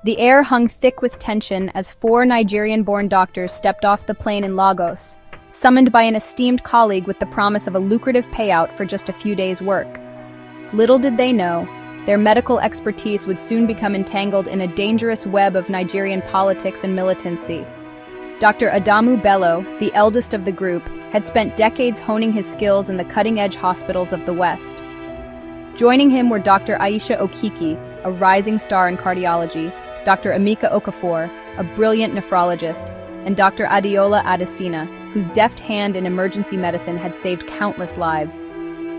The air hung thick with tension as four Nigerian-born doctors stepped off the plane in Lagos, summoned by an esteemed colleague with the promise of a lucrative payout for just a few days' work. Little did they know, their medical expertise would soon become entangled in a dangerous web of Nigerian politics and militancy. Dr. Adamu Bello, the eldest of the group, had spent decades honing his skills in the cutting-edge hospitals of the West. Joining him were Dr. Aisha Okiki, a rising star in cardiology, Dr. Emeka Okafor, a brilliant nephrologist, and Dr. Adeola Adesina, whose deft hand in emergency medicine had saved countless lives.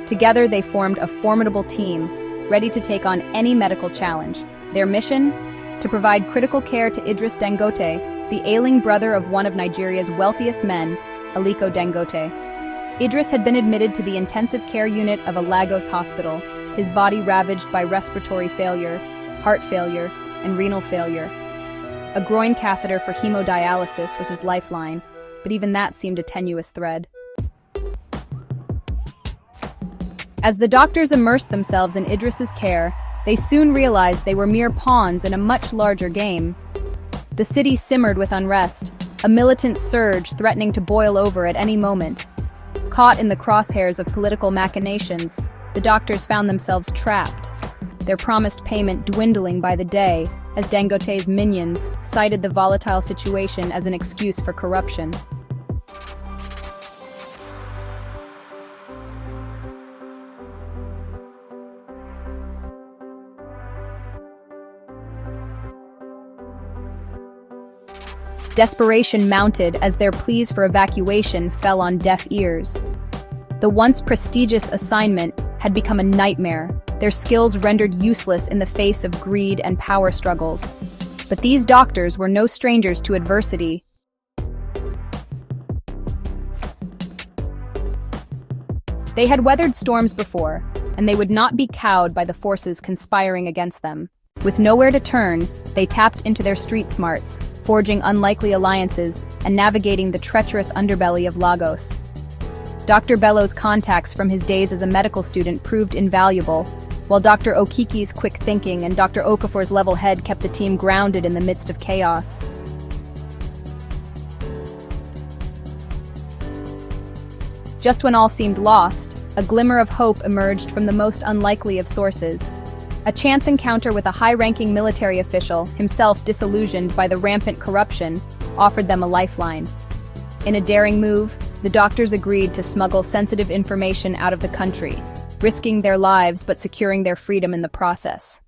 Together they formed a formidable team, ready to take on any medical challenge. Their mission? To provide critical care to Idris Dangote, the ailing brother of one of Nigeria's wealthiest men, Aliko Dangote. Idris had been admitted to the intensive care unit of a Lagos hospital, his body ravaged by respiratory failure, heart failure, and renal failure. A groin catheter for hemodialysis was his lifeline, but even that seemed a tenuous thread. As the doctors immersed themselves in Idris's care, they soon realized they were mere pawns in a much larger game. The city simmered with unrest, a militant surge threatening to boil over at any moment. Caught in the crosshairs of political machinations, the doctors found themselves trapped, their promised payment dwindling by the day as Dangote's minions cited the volatile situation as an excuse for corruption. Desperation mounted as their pleas for evacuation fell on deaf ears. The once prestigious assignment had become a nightmare, their skills rendered useless in the face of greed and power struggles. But these doctors were no strangers to adversity. They had weathered storms before, and they would not be cowed by the forces conspiring against them. With nowhere to turn, they tapped into their street smarts, forging unlikely alliances and navigating the treacherous underbelly of Lagos. Dr. Bello's contacts from his days as a medical student proved invaluable, while Dr. Okiki's quick thinking and Dr. Okafor's level head kept the team grounded in the midst of chaos. Just when all seemed lost, a glimmer of hope emerged from the most unlikely of sources. A chance encounter with a high-ranking military official, himself disillusioned by the rampant corruption, offered them a lifeline. In a daring move, the doctors agreed to smuggle sensitive information out of the country, risking their lives but securing their freedom in the process.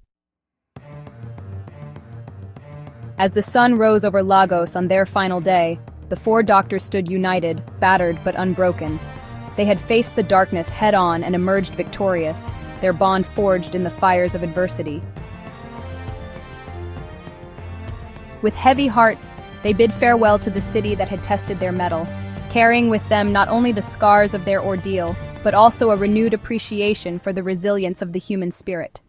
As the sun rose over Lagos on their final day, the four doctors stood united, battered but unbroken. They had faced the darkness head-on and emerged victorious, their bond forged in the fires of adversity. With heavy hearts, they bid farewell to the city that had tested their mettle, carrying with them not only the scars of their ordeal, but also a renewed appreciation for the resilience of the human spirit.